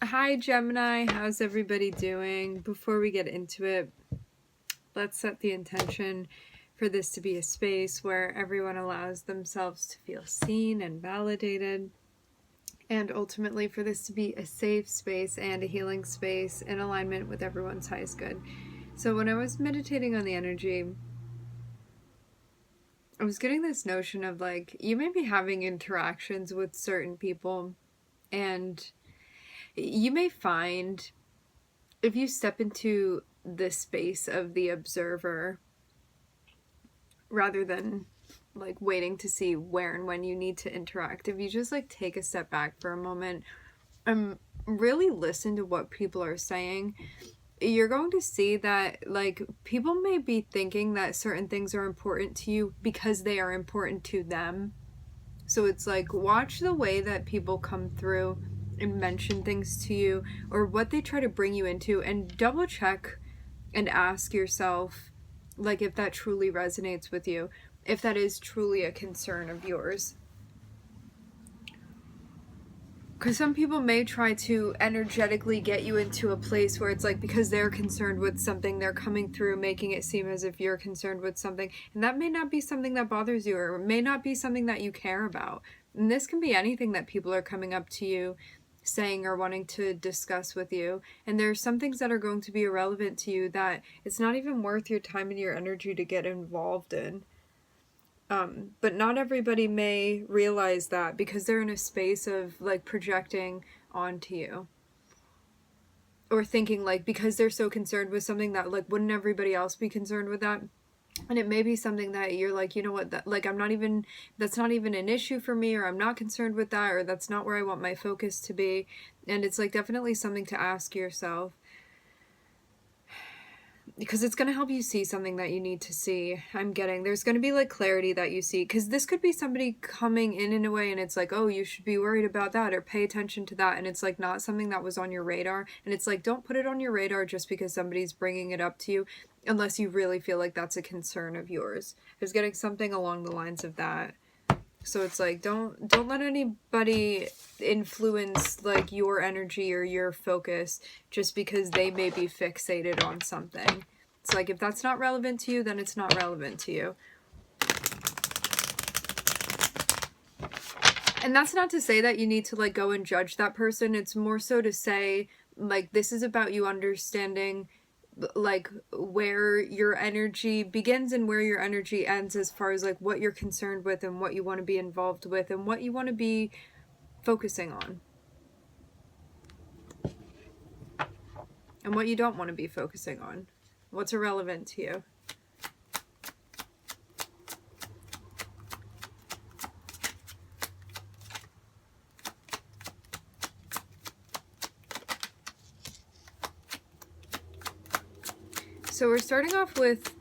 Hi Gemini, how's everybody doing? Before we get into it, let's set the intention for this to be a space where everyone allows themselves to feel seen and validated, and ultimately for this to be a safe space and a healing space in alignment with everyone's highest good. So when I was meditating on the energy, I was getting this notion of like, you may be having interactions with certain people, and you may find if you step into the space of the observer rather than like waiting to see where and when you need to interact, if you just like take a step back for a moment and really listen to what people are saying, you're going to see that like people may be thinking that certain things are important to you because they are important to them. So it's like, watch the way that people come through and mention things to you or what they try to bring you into, and double check and ask yourself, like, if that truly resonates with you, if that is truly a concern of yours. Because some people may try to energetically get you into a place where it's like because they're concerned with something, they're coming through making it seem as if you're concerned with something. And that may not be something that bothers you, or may not be something that you care about. And this can be anything that people are coming up to you saying or wanting to discuss with you. And there's some things that are going to be irrelevant to you that it's not even worth your time and your energy to get involved in. But not everybody may realize that because they're in a space of like projecting onto you or thinking like because they're so concerned with something that like wouldn't everybody else be concerned with that. And it may be something that you're like, you know what, that like that's not even an issue for me, or I'm not concerned with that, or that's not where I want my focus to be. And it's like definitely something to ask yourself, because it's going to help you see something that you need to see. There's going to be like clarity that you see, because this could be somebody coming in a way and it's like, oh, you should be worried about that or pay attention to that, and it's like not something that was on your radar. And it's like, don't put it on your radar just because somebody's bringing it up to you unless you really feel like that's a concern of yours. I was getting something along the lines of that. So it's like, don't let anybody influence like your energy or your focus just because they may be fixated on something. It's like, if that's not relevant to you, then it's not relevant to you. And that's not to say that you need to like go and judge that person. It's more so to say like, this is about you understanding like where your energy begins and where your energy ends, as far as like what you're concerned with and what you want to be involved with and what you want to be focusing on and what you don't want to be focusing on, what's irrelevant to you. So we're starting off with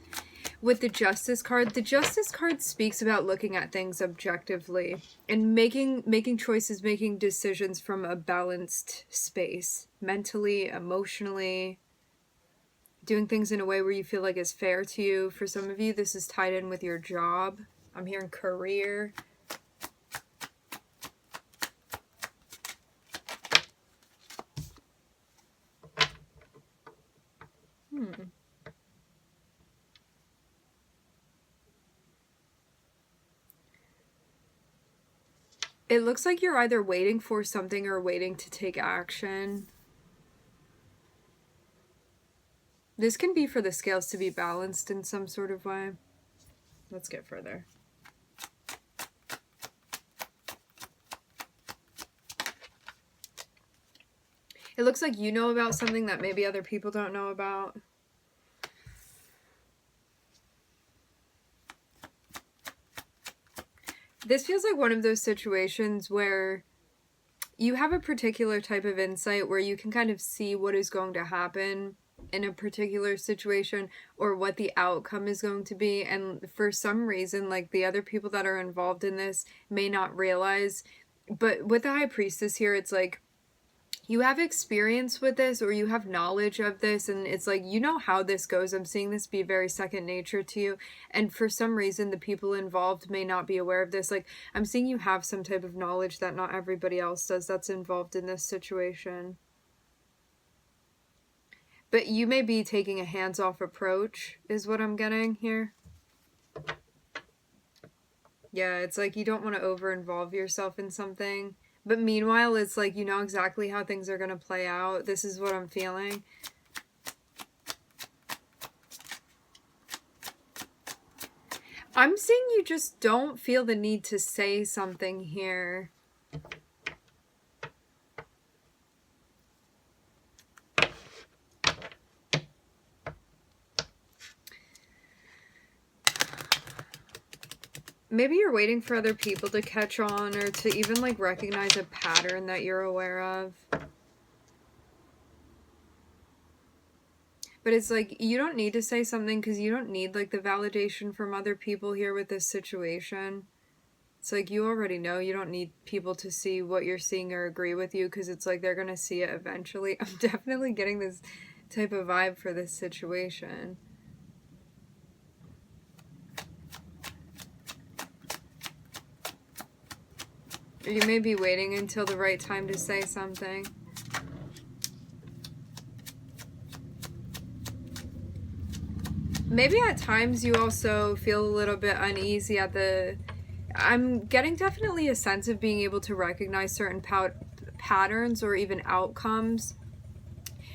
the Justice card. The Justice card speaks about looking at things objectively and making choices, making decisions from a balanced space, mentally, emotionally, doing things in a way where you feel like it's fair to you. For some of you, this is tied in with your job. I'm hearing career. It looks like you're either waiting for something or waiting to take action. This can be for the scales to be balanced in some sort of way. Let's get further. It looks like you know about something that maybe other people don't know about. This feels like one of those situations where you have a particular type of insight where you can kind of see what is going to happen in a particular situation or what the outcome is going to be. And for some reason, like the other people that are involved in this may not realize. But with the High Priestess here, it's like you have experience with this or you have knowledge of this, and it's like, you know how this goes. I'm seeing this be very second nature to you, and for some reason the people involved may not be aware of this. Like, I'm seeing you have some type of knowledge that not everybody else does that's involved in this situation. But you may be taking a hands-off approach, is what I'm getting here. Yeah, it's like you don't want to over-involve yourself in something. But meanwhile, it's like you know exactly how things are going to play out. This is what I'm feeling. I'm seeing you just don't feel the need to say something here. Maybe you're waiting for other people to catch on or to even like recognize a pattern that you're aware of. But it's like you don't need to say something because you don't need like the validation from other people here with this situation. It's like you already know. You don't need people to see what you're seeing or agree with you because it's like they're going to see it eventually. I'm definitely getting this type of vibe for this situation. You may be waiting until the right time to say something. Maybe at times you also feel a little bit uneasy at the... I'm getting definitely a sense of being able to recognize certain patterns or even outcomes.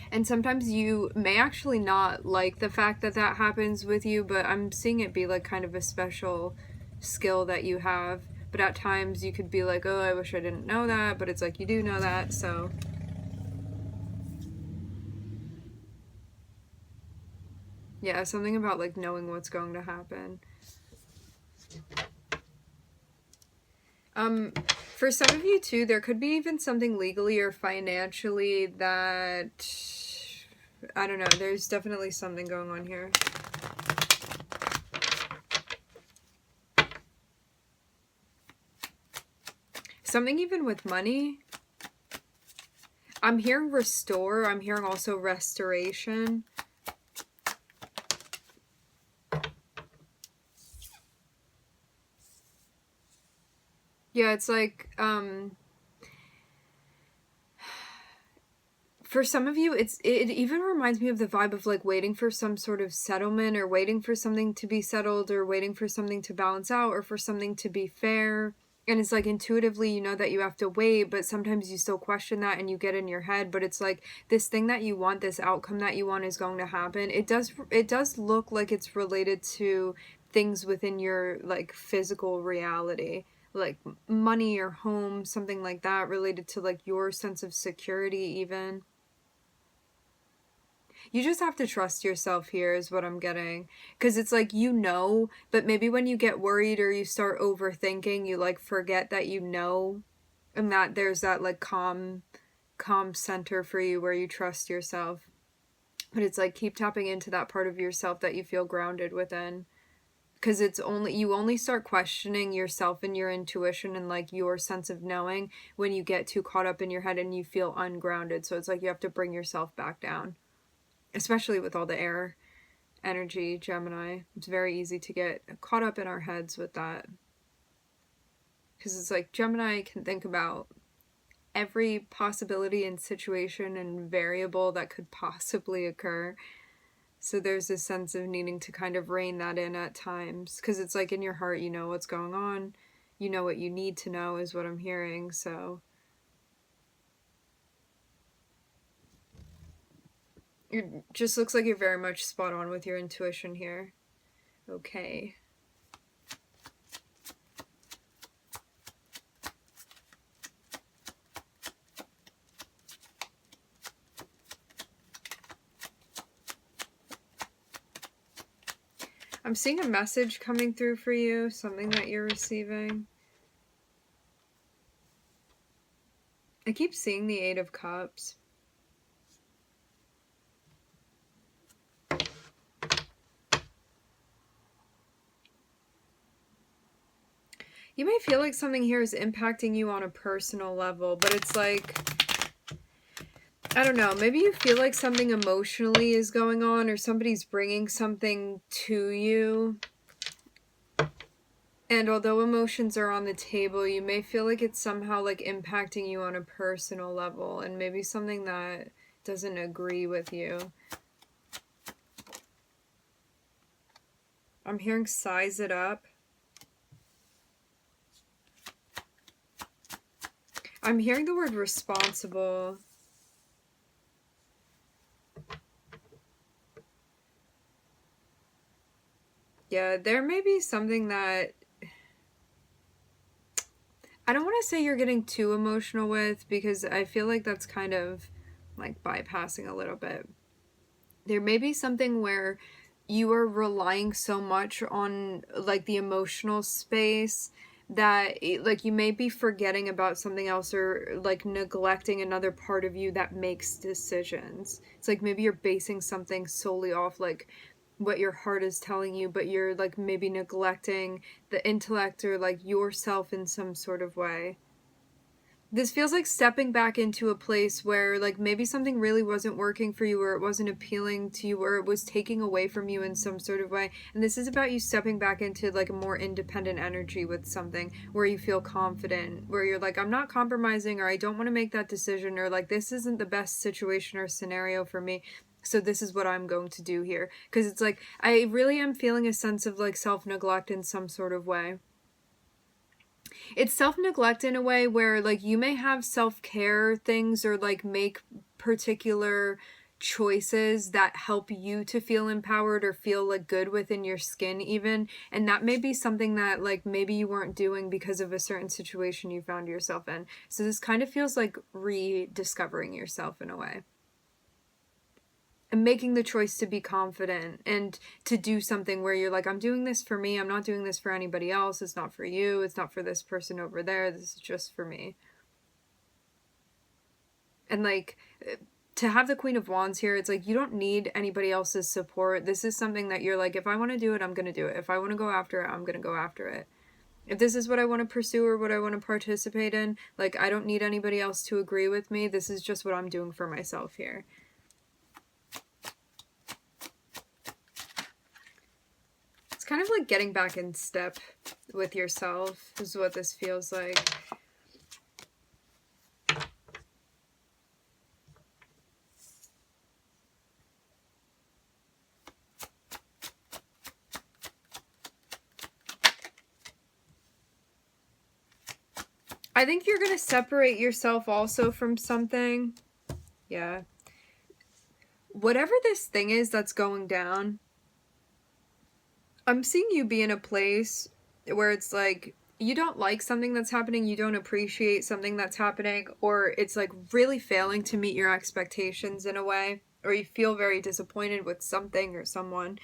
And sometimes you may actually not like the fact that that happens with you, but I'm seeing it be like kind of a special skill that you have. But at times you could be like, oh, I wish I didn't know that, but it's like you do know that, so... Yeah, something about like knowing what's going to happen. For some of you too, there could be even something legally or financially that... I don't know, there's definitely something going on here. Something even with money. I'm hearing restore. I'm hearing also restoration. Yeah, it's like, for some of you, it even reminds me of the vibe of like waiting for some sort of settlement or waiting for something to be settled or waiting for something to balance out or for something to be fair. And it's like intuitively you know that you have to wait, but sometimes you still question that and you get in your head. But it's like this thing that you want, this outcome that you want is going to happen. It does look like it's related to things within your like physical reality, like money or home, something like that, related to like your sense of security even. You just have to trust yourself here is what I'm getting. Because it's like, you know, but maybe when you get worried or you start overthinking, you like forget that you know. And that there's that like calm center for you where you trust yourself. But it's like, keep tapping into that part of yourself that you feel grounded within. Because you only start questioning yourself and your intuition and like your sense of knowing when you get too caught up in your head and you feel ungrounded. So it's like you have to bring yourself back down. Especially with all the air energy, Gemini. It's very easy to get caught up in our heads with that. Because it's like Gemini can think about every possibility and situation and variable that could possibly occur. So there's this sense of needing to kind of rein that in at times. Because it's like in your heart, you know what's going on. You know what you need to know is what I'm hearing, so... It just looks like you're very much spot on with your intuition here. Okay. I'm seeing a message coming through for you, something that you're receiving. I keep seeing the Eight of Cups. You may feel like something here is impacting you on a personal level, but it's like, I don't know, maybe you feel like something emotionally is going on or somebody's bringing something to you. And although emotions are on the table, you may feel like it's somehow like impacting you on a personal level and maybe something that doesn't agree with you. I'm hearing size it up. I'm hearing the word responsible. Yeah, there may be something that I don't want to say you're getting too emotional with, because I feel like that's kind of like bypassing a little bit. There may be something where you are relying so much on like the emotional space that like you may be forgetting about something else, or like neglecting another part of you that makes decisions. It's like maybe you're basing something solely off like what your heart is telling you, but you're like maybe neglecting the intellect or like yourself in some sort of way. This feels like stepping back into a place where like maybe something really wasn't working for you, or it wasn't appealing to you, or it was taking away from you in some sort of way. And this is about you stepping back into like a more independent energy with something where you feel confident, where you're like, I'm not compromising, or I don't want to make that decision, or like this isn't the best situation or scenario for me, so this is what I'm going to do here. Because it's like I really am feeling a sense of like self-neglect in some sort of way. It's self-neglect in a way where like you may have self-care things, or like make particular choices that help you to feel empowered or feel like good within your skin even, and that may be something that like maybe you weren't doing because of a certain situation you found yourself in. So this kind of feels like rediscovering yourself in a way, and making the choice to be confident and to do something where you're like, I'm doing this for me, I'm not doing this for anybody else, it's not for you, it's not for this person over there, this is just for me. And like, to have the Queen of Wands here, it's like you don't need anybody else's support. This is something that you're like, if I want to do it, I'm going to do it. If I want to go after it, I'm going to go after it. If this is what I want to pursue or what I want to participate in, like, I don't need anybody else to agree with me. This is just what I'm doing for myself here. Kind of like getting back in step with yourself is what this feels like. I think you're going to separate yourself also from something. Yeah. Whatever this thing is that's going down, I'm seeing you be in a place where it's like you don't like something that's happening, you don't appreciate something that's happening, or it's like really failing to meet your expectations in a way, or you feel very disappointed with something or someone.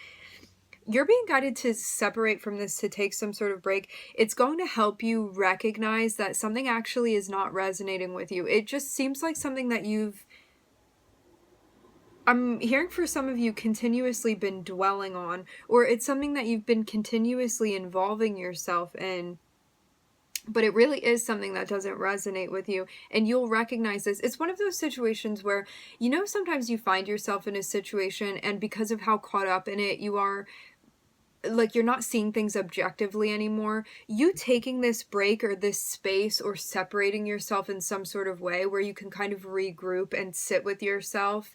You're being guided to separate from this, to take some sort of break. It's going to help you recognize that something actually is not resonating with you. It just seems like something that I'm hearing for some of you continuously been dwelling on, or it's something that you've been continuously involving yourself in, but it really is something that doesn't resonate with you, and you'll recognize this. It's one of those situations where, you know, sometimes you find yourself in a situation, and because of how caught up in it you are, like you're not seeing things objectively anymore. You taking this break or this space or separating yourself in some sort of way where you can kind of regroup and sit with yourself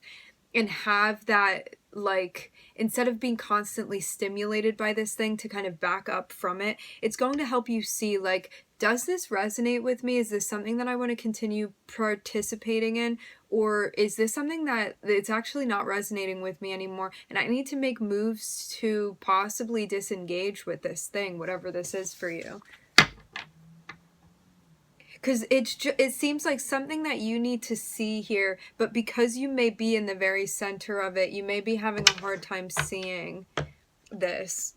and have that, like, instead of being constantly stimulated by this thing, to kind of back up from it, it's going to help you see, like, does this resonate with me? Is this something that I want to continue participating in? Or is this something that it's actually not resonating with me anymore, and I need to make moves to possibly disengage with this thing, whatever this is for you? Because it seems like something that you need to see here, but because you may be in the very center of it, you may be having a hard time seeing this.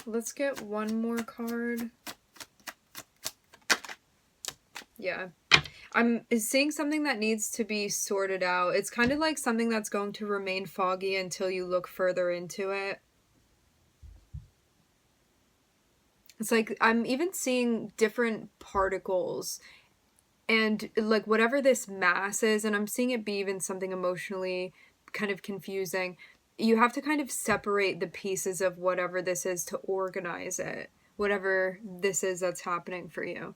Let's get one more card. Yeah. I'm seeing something that needs to be sorted out. It's kind of like something that's going to remain foggy until you look further into it. It's like I'm even seeing different particles and like whatever this mass is, and I'm seeing it be even something emotionally kind of confusing. You have to kind of separate the pieces of whatever this is to organize it, whatever this is that's happening for you.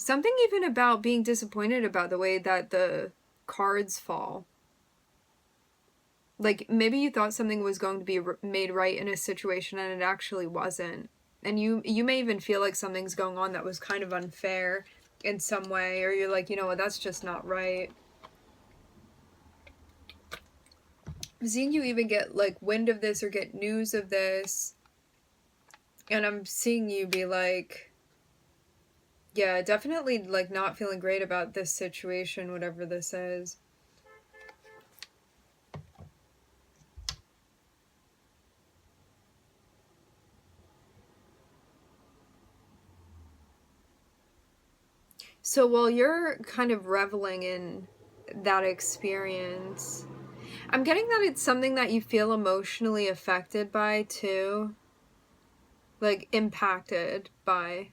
Something even about being disappointed about the way that the cards fall. Like, maybe you thought something was going to be made right in a situation and it actually wasn't. And you may even feel like something's going on that was kind of unfair in some way, or you're like, you know what, that's just not right. I'm seeing you even get like wind of this or get news of this, and I'm seeing you be like, yeah, definitely like not feeling great about this situation, whatever this is. So while you're kind of reveling in that experience, I'm getting that it's something that you feel emotionally affected by too. Like impacted by.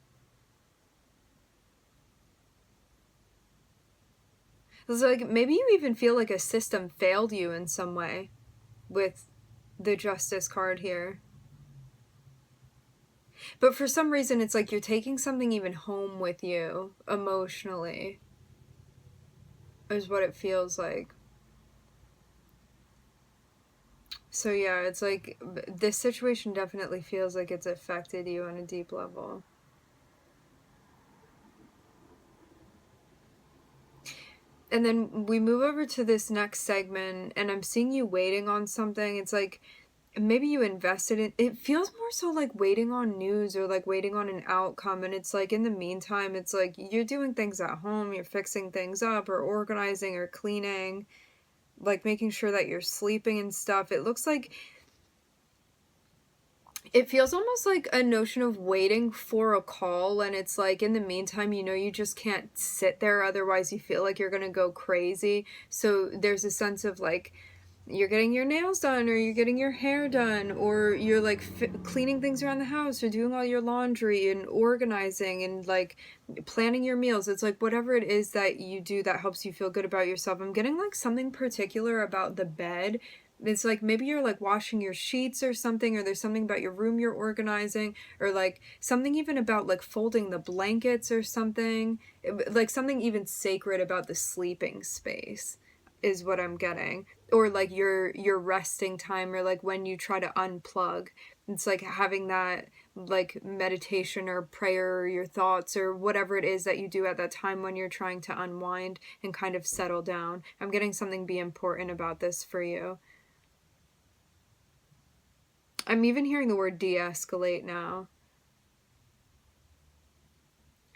It's like maybe you even feel like a system failed you in some way with the Justice card here. But for some reason, it's like you're taking something even home with you emotionally, is what it feels like. So yeah, it's like this situation definitely feels like it's affected you on a deep level. And then we move over to this next segment, and I'm seeing you waiting on something. It's like maybe you invested in it, feels more so like waiting on news or like waiting on an outcome, and it's like in the meantime it's like you're doing things at home, you're fixing things up or organizing or cleaning, like making sure that you're sleeping and stuff. It looks like it feels almost like a notion of waiting for a call, and it's like in the meantime, you know, you just can't sit there, otherwise you feel like you're gonna go crazy. So there's a sense of like you're getting your nails done or you're getting your hair done or you're like cleaning things around the house or doing all your laundry and organizing and like planning your meals. It's like whatever it is that you do that helps you feel good about yourself. I'm getting like something particular about the bed. It's like maybe you're like washing your sheets or something, or there's something about your room you're organizing, or like something even about like folding the blankets or something, like something even sacred about the sleeping space is what I'm getting. Or like your resting time, or like when you try to unplug, it's like having that like meditation or prayer or your thoughts or whatever it is that you do at that time when you're trying to unwind and kind of settle down. I'm getting something be important about this for you. I'm even hearing the word de-escalate now.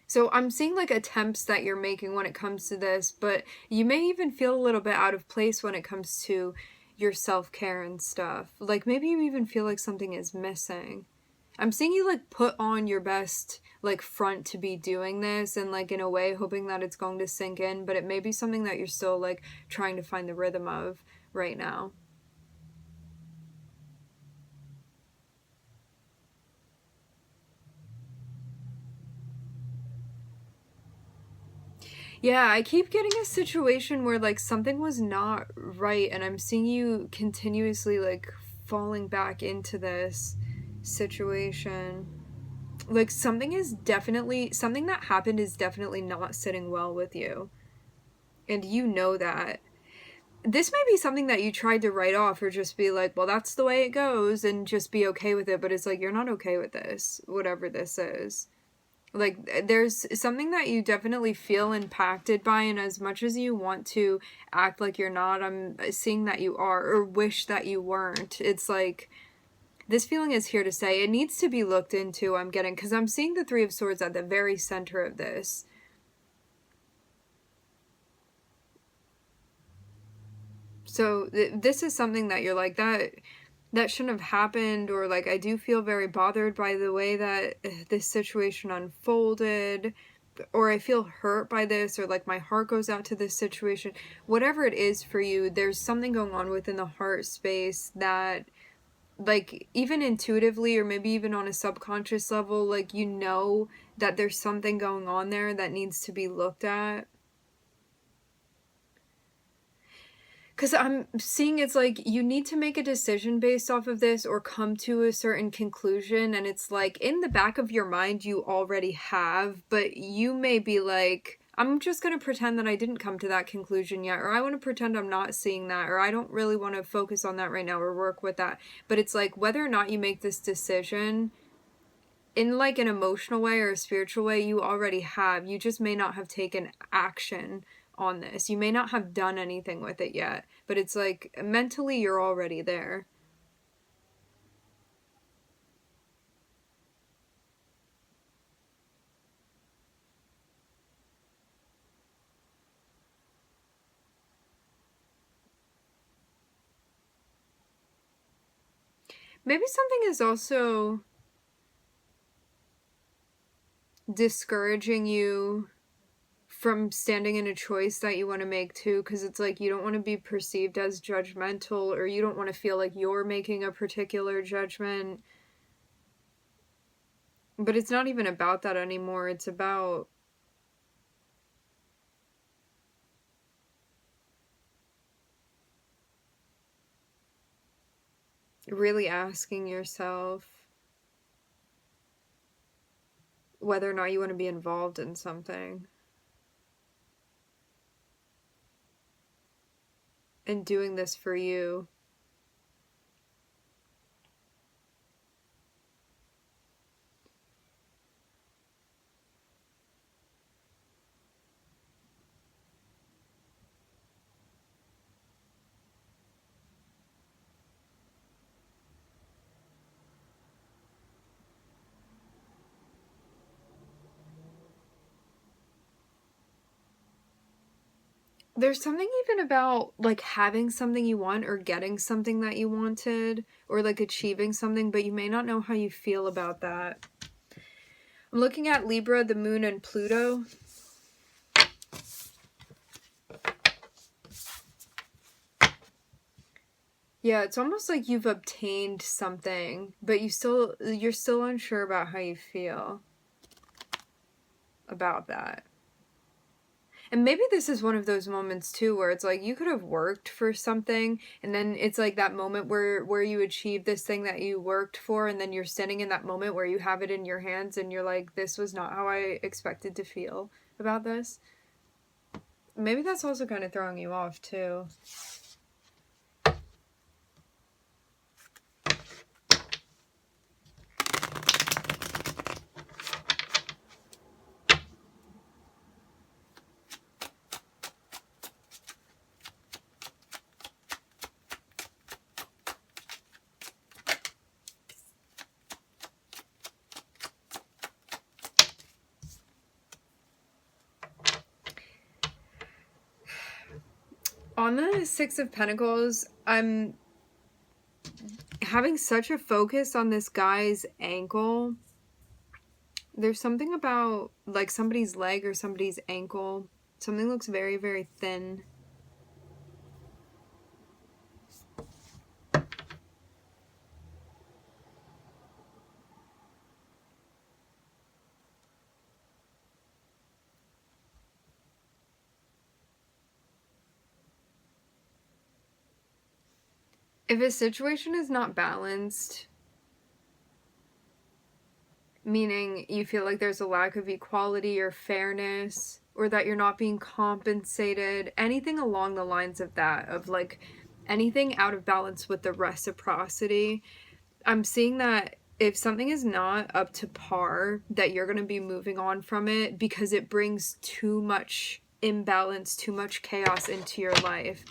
So I'm seeing like attempts that you're making when it comes to this, but you may even feel a little bit out of place when it comes to your self-care and stuff. Like maybe you even feel like something is missing. I'm seeing you like put on your best like front to be doing this, and like in a way hoping that it's going to sink in, but it may be something that you're still like trying to find the rhythm of right now. Yeah, I keep getting a situation where like something was not right, and I'm seeing you continuously like falling back into this situation. Like something that happened is definitely not sitting well with you. And you know that. This may be something that you tried to write off or just be like, well, that's the way it goes and just be okay with it, but it's like you're not okay with this, whatever this is. Like there's something that you definitely feel impacted by, and as much as you want to act like you're not, I'm seeing that you are, or wish that you weren't. It's like this feeling is here to stay. It needs to be looked into, I'm getting, because I'm seeing the Three of Swords at the very center of this. So this is something that you're like, that shouldn't have happened, or like I do feel very bothered by the way that this situation unfolded, or I feel hurt by this, or like my heart goes out to this situation. Whatever it is for you, there's something going on within the heart space that like even intuitively or maybe even on a subconscious level, like you know that there's something going on there that needs to be looked at. Because I'm seeing it's like you need to make a decision based off of this or come to a certain conclusion. And it's like in the back of your mind, you already have, but you may be like, I'm just going to pretend that I didn't come to that conclusion yet, or I want to pretend I'm not seeing that, or I don't really want to focus on that right now or work with that. But it's like whether or not you make this decision in like an emotional way or a spiritual way, you already have. You just may not have taken action on this. You may not have done anything with it yet, but it's like mentally you're already there. Maybe something is also discouraging you from standing in a choice that you want to make too, because it's like you don't want to be perceived as judgmental, or you don't want to feel like you're making a particular judgment. But it's not even about that anymore. It's about really asking yourself whether or not you want to be involved in something and doing this for you. There's something even about like having something you want or getting something that you wanted or like achieving something, but you may not know how you feel about that. I'm looking at Libra, the moon, and Pluto. Yeah, it's almost like you've obtained something, but you're still unsure about how you feel about that. And maybe this is one of those moments too where it's like you could have worked for something and then it's like that moment where you achieve this thing that you worked for, and then you're standing in that moment where you have it in your hands and you're like, this was not how I expected to feel about this. Maybe that's also kind of throwing you off too. On the Six of Pentacles, I'm having such a focus on this guy's ankle. There's something about like somebody's leg or somebody's ankle. Something looks very, very thin. If a situation is not balanced, meaning you feel like there's a lack of equality or fairness, or that you're not being compensated, anything along the lines of that, of like anything out of balance with the reciprocity, I'm seeing that if something is not up to par, that you're going to be moving on from it because it brings too much imbalance, too much chaos into your life.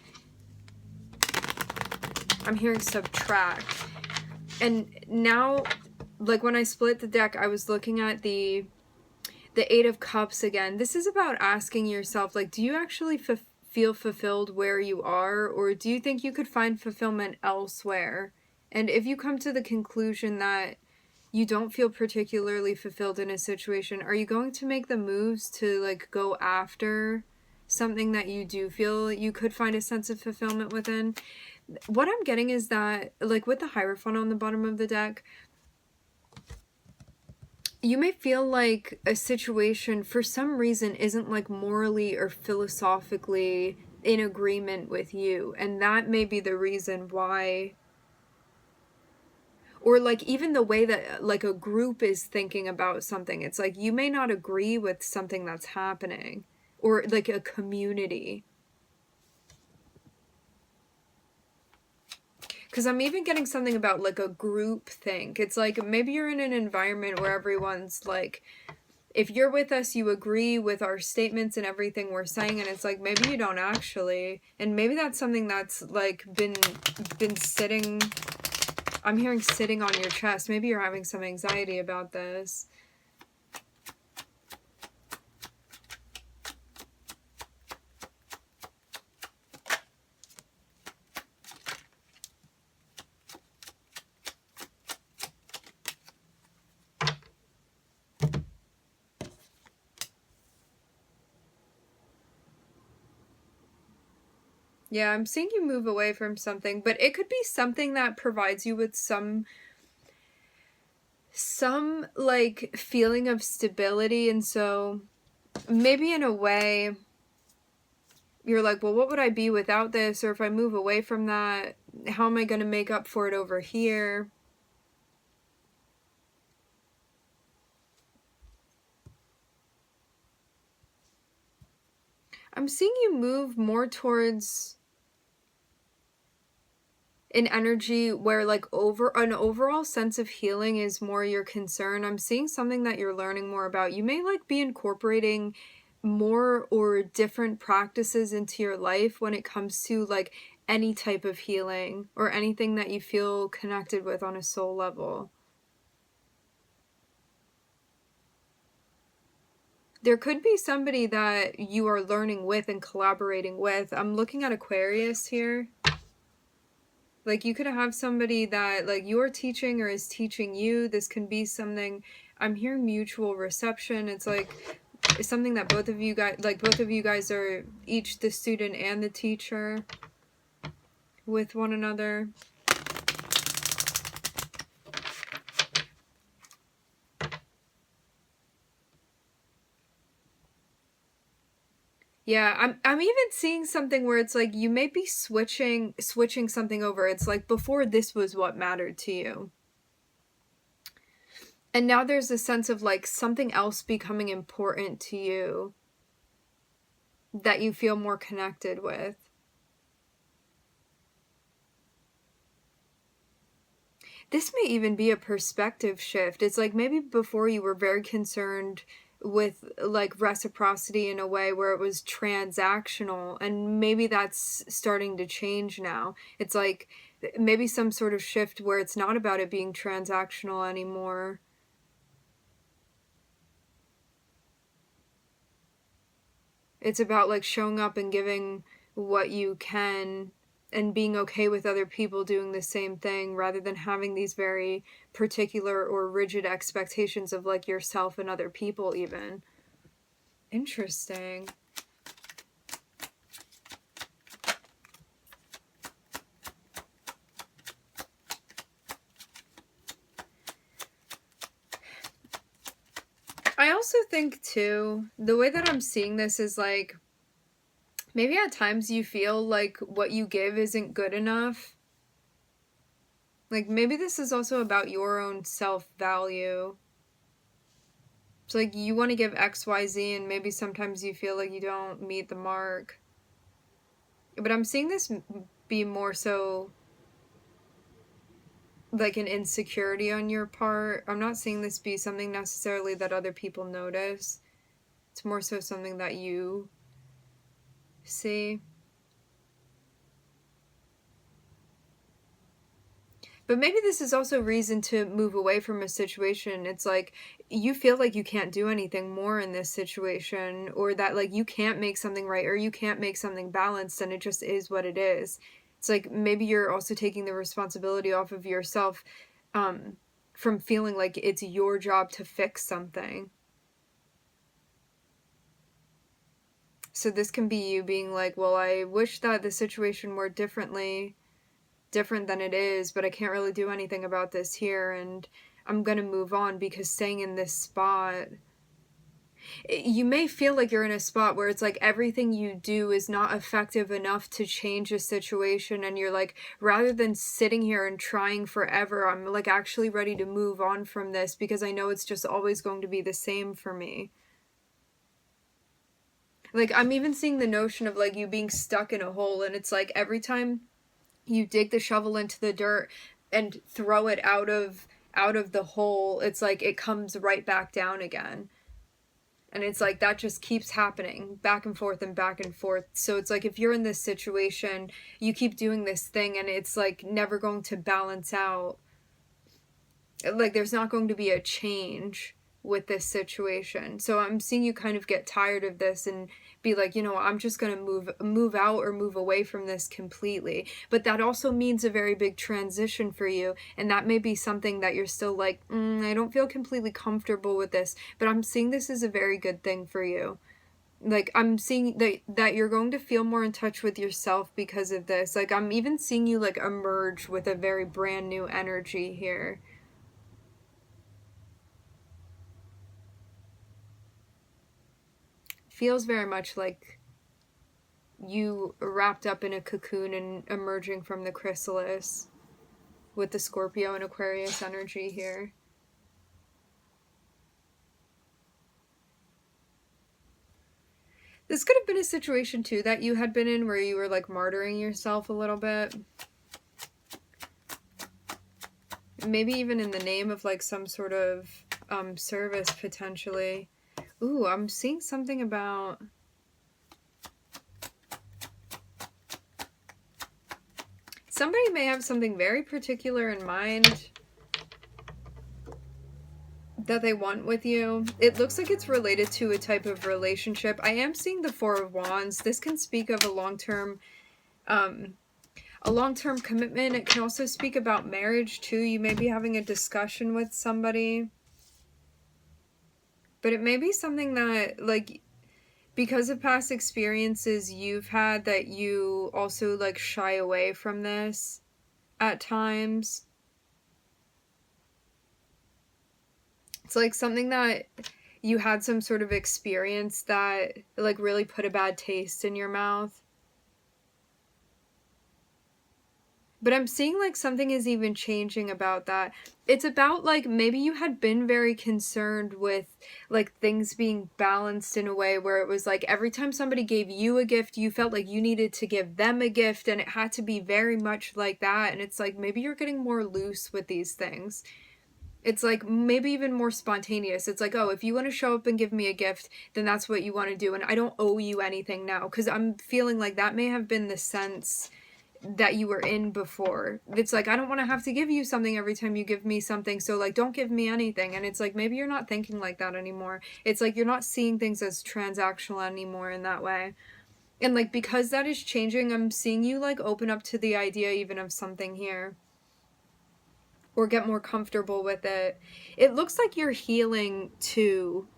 I'm hearing subtract. And now, like when I split the deck, I was looking at the Eight of Cups again. This is about asking yourself, like, do you actually feel fulfilled where you are, or do you think you could find fulfillment elsewhere? And if you come to the conclusion that you don't feel particularly fulfilled in a situation, are you going to make the moves to like go after something that you do feel you could find a sense of fulfillment within? What I'm getting is that, like with the Hierophant on the bottom of the deck, you may feel like a situation for some reason isn't like morally or philosophically in agreement with you, and that may be the reason why. Or like even the way that like a group is thinking about something, it's like you may not agree with something that's happening, or like a community. Because I'm even getting something about like a group think. It's like maybe you're in an environment where everyone's like, if you're with us, you agree with our statements and everything we're saying, and it's like maybe you don't actually, and maybe that's something that's like been sitting. I'm hearing sitting on your chest. Maybe you're having some anxiety about this. Yeah, I'm seeing you move away from something, but it could be something that provides you with some like feeling of stability, and so maybe in a way you're like, well, what would I be without this? Or if I move away from that, how am I going to make up for it over here? I'm seeing you move more towards an energy where like an overall sense of healing is more your concern. I'm seeing something that you're learning more about. You may like be incorporating more or different practices into your life when it comes to like any type of healing or anything that you feel connected with on a soul level. There could be somebody that you are learning with and collaborating with. I'm looking at Aquarius here. Like you could have somebody that like you're teaching or is teaching you. This can be something, I'm hearing mutual reception. It's like it's something that both of you guys are each the student and the teacher with one another. Yeah, I'm even seeing something where it's like you may be switching something over. It's like before this was what mattered to you. And now there's a sense of like something else becoming important to you that you feel more connected with. This may even be a perspective shift. It's like maybe before you were very concerned with like reciprocity in a way where it was transactional, and maybe that's starting to change now. It's like maybe some sort of shift where it's not about it being transactional anymore. It's about like showing up and giving what you can and being okay with other people doing the same thing rather than having these very particular or rigid expectations of like yourself and other people even. Interesting. I also think too, the way that I'm seeing this is like maybe at times you feel like what you give isn't good enough. Like maybe this is also about your own self-value. It's like you want to give XYZ and maybe sometimes you feel like you don't meet the mark. But I'm seeing this be more so like an insecurity on your part. I'm not seeing this be something necessarily that other people notice. It's more so something that you see. But maybe this is also reason to move away from a situation. It's like you feel like you can't do anything more in this situation, or that like you can't make something right or you can't make something balanced, and it just is what it is. It's like maybe you're also taking the responsibility off of yourself from feeling like it's your job to fix something. So this can be you being like, well, I wish that the situation were different than it is, but I can't really do anything about this here, and I'm gonna move on because staying in this spot. you may feel like you're in a spot where it's like everything you do is not effective enough to change a situation, and you're like, rather than sitting here and trying forever, I'm like actually ready to move on from this because I know it's just always going to be the same for me. Like, I'm even seeing the notion of like you being stuck in a hole, and it's like every time you dig the shovel into the dirt and throw it out of the hole, it's like it comes right back down again. And it's like that just keeps happening back and forth and back and forth. So it's like if you're in this situation, you keep doing this thing and it's like never going to balance out. Like there's not going to be a change with this situation. So I'm seeing you kind of get tired of this and be like, you know, I'm just going to move out or move away from this completely. But that also means a very big transition for you, and that may be something that you're still like, I don't feel completely comfortable with this, but I'm seeing this as a very good thing for you. Like I'm seeing that you're going to feel more in touch with yourself because of this. Like I'm even seeing you like emerge with a very brand new energy here. Feels very much like you wrapped up in a cocoon and emerging from the chrysalis with the Scorpio and Aquarius energy here. This could have been a situation too that you had been in where you were like martyring yourself a little bit. Maybe even in the name of like some sort of service potentially. Ooh, I'm seeing something about... Somebody may have something very particular in mind that they want with you. It looks like it's related to a type of relationship. I am seeing the Four of Wands. This can speak of a long-term commitment. It can also speak about marriage too. You may be having a discussion with somebody. But it may be something that, like, because of past experiences you've had, that you also, like, shy away from this at times. It's like something that you had some sort of experience that, like, really put a bad taste in your mouth. But I'm seeing like something is even changing about that. It's about like maybe you had been very concerned with like things being balanced in a way where it was like every time somebody gave you a gift, you felt like you needed to give them a gift, and it had to be very much like that. And it's like maybe you're getting more loose with these things. It's like maybe even more spontaneous. It's like, oh, if you want to show up and give me a gift, then that's what you want to do. And I don't owe you anything now. Because I'm feeling like that may have been the sense that you were in before. It's like, I don't want to have to give you something every time you give me something, so like don't give me anything. And it's like maybe you're not thinking like that anymore. It's like you're not seeing things as transactional anymore in that way. And like because that is changing, I'm seeing you like open up to the idea even of something here, or get more comfortable with it. It looks like you're healing too.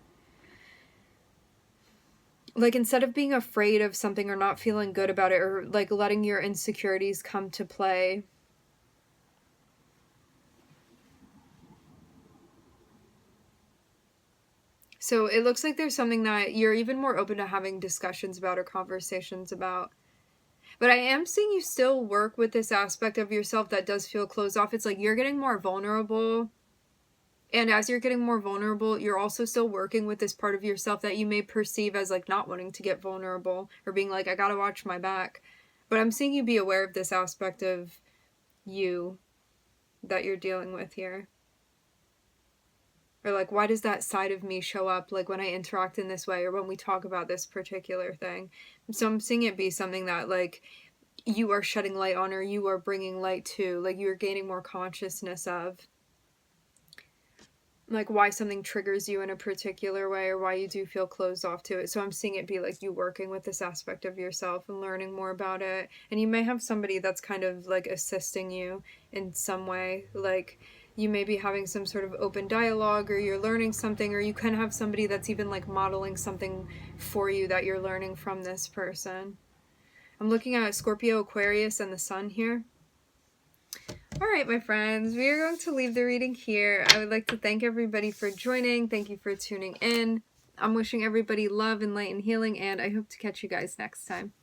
Like instead of being afraid of something or not feeling good about it, or like letting your insecurities come to play. So it looks like there's something that you're even more open to having discussions about or conversations about. But I am seeing you still work with this aspect of yourself that does feel closed off. It's like you're getting more vulnerable. And as you're getting more vulnerable, you're also still working with this part of yourself that you may perceive as like not wanting to get vulnerable, or being like, I gotta watch my back. But I'm seeing you be aware of this aspect of you that you're dealing with here. Or like, why does that side of me show up like when I interact in this way, or when we talk about this particular thing? So I'm seeing it be something that like you are shedding light on, or you are bringing light to, like you're gaining more consciousness of. Like why something triggers you in a particular way, or why you do feel closed off to it. So I'm seeing it be like you working with this aspect of yourself and learning more about it. And you may have somebody that's kind of like assisting you in some way. Like you may be having some sort of open dialogue, or you're learning something, or you can have somebody that's even like modeling something for you that you're learning from this person. I'm looking at Scorpio, Aquarius, and the Sun here. Alright, my friends, we are going to leave the reading here. I would like to thank everybody for joining. Thank you for tuning in. I'm wishing everybody love and light and healing, and I hope to catch you guys next time.